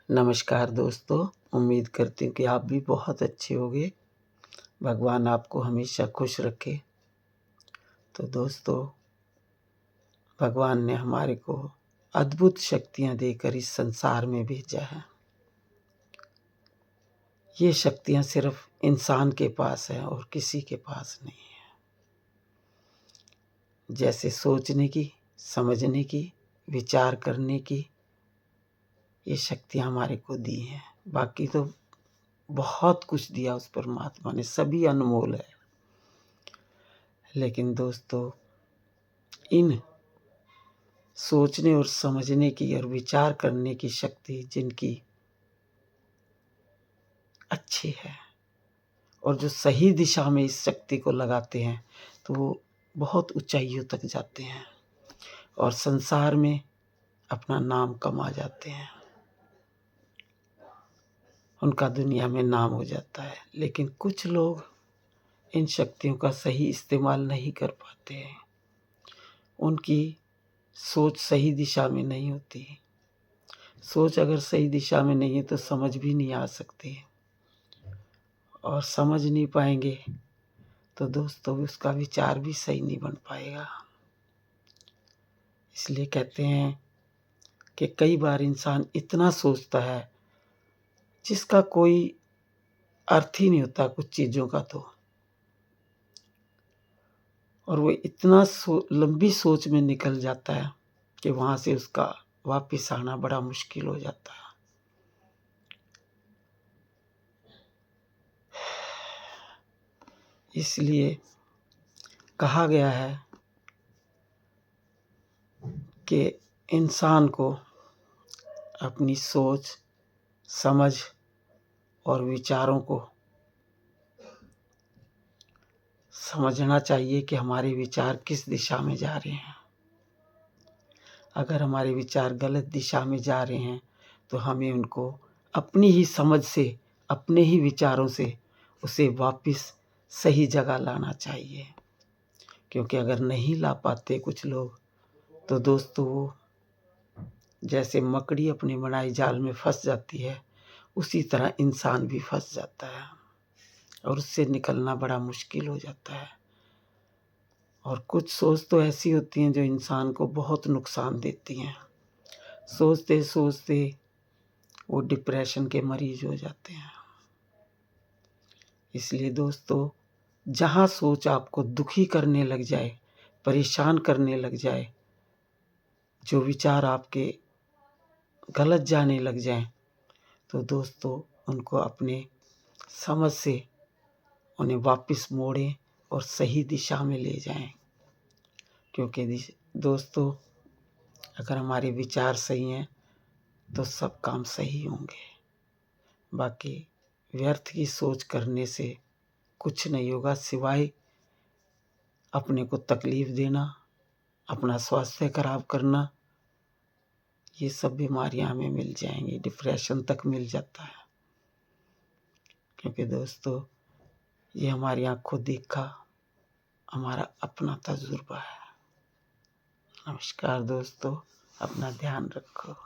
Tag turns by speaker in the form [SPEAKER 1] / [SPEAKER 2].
[SPEAKER 1] नमस्कार दोस्तों, उम्मीद करती हूँ कि आप भी बहुत अच्छे होंगे। भगवान आपको हमेशा खुश रखे। तो दोस्तों, भगवान ने हमारे को अद्भुत शक्तियाँ देकर इस संसार में भेजा है। ये शक्तियाँ सिर्फ इंसान के पास हैं और किसी के पास नहीं है। जैसे सोचने की, समझने की, विचार करने की, ये शक्तियाँ हमारे को दी हैं। बाकी तो बहुत कुछ दिया उस परमात्मा ने, सभी अनमोल है। लेकिन दोस्तों, इन सोचने और समझने की और विचार करने की शक्ति जिनकी अच्छी है और जो सही दिशा में इस शक्ति को लगाते हैं तो वो बहुत ऊंचाइयों तक जाते हैं और संसार में अपना नाम कमा जाते हैं। उनका दुनिया में नाम हो जाता है। लेकिन कुछ लोग इन शक्तियों का सही इस्तेमाल नहीं कर पाते हैं। उनकी सोच सही दिशा में नहीं होती। सोच अगर सही दिशा में नहीं है तो समझ भी नहीं आ सकती, और समझ नहीं पाएंगे तो दोस्तों उसका विचार भी सही नहीं बन पाएगा। इसलिए कहते हैं कि कई बार इंसान इतना सोचता है जिसका कोई अर्थ ही नहीं होता कुछ चीज़ों का, तो और वो इतना लंबी सोच में निकल जाता है कि वहाँ से उसका वापस आना बड़ा मुश्किल हो जाता है। इसलिए कहा गया है कि इंसान को अपनी सोच, समझ और विचारों को समझना चाहिए कि हमारे विचार किस दिशा में जा रहे हैं। अगर हमारे विचार गलत दिशा में जा रहे हैं तो हमें उनको अपनी ही समझ से, अपने ही विचारों से उसे वापस सही जगह लाना चाहिए। क्योंकि अगर नहीं ला पाते कुछ लोग तो दोस्तों वो जैसे मकड़ी अपने बनाई जाल में फंस जाती है, उसी तरह इंसान भी फंस जाता है और उससे निकलना बड़ा मुश्किल हो जाता है। और कुछ सोच तो ऐसी होती हैं जो इंसान को बहुत नुकसान देती हैं। सोचते सोचते वो डिप्रेशन के मरीज हो जाते हैं। इसलिए दोस्तों, जहाँ सोच आपको दुखी करने लग जाए, परेशान करने लग जाए, जो विचार आपके गलत जाने लग जाएं, तो दोस्तों उनको अपने समझ से उन्हें वापस मोड़ें और सही दिशा में ले जाएं। क्योंकि दोस्तों, अगर हमारे विचार सही हैं तो सब काम सही होंगे। बाकी व्यर्थ की सोच करने से कुछ नहीं होगा सिवाय अपने को तकलीफ देना, अपना स्वास्थ्य खराब करना। ये सब बीमारियां हमें मिल जाएंगी, डिप्रेशन तक मिल जाता है। क्योंकि दोस्तों, ये हमारी आंखों देखा हमारा अपना तजुर्बा है। नमस्कार दोस्तों, अपना ध्यान रखो।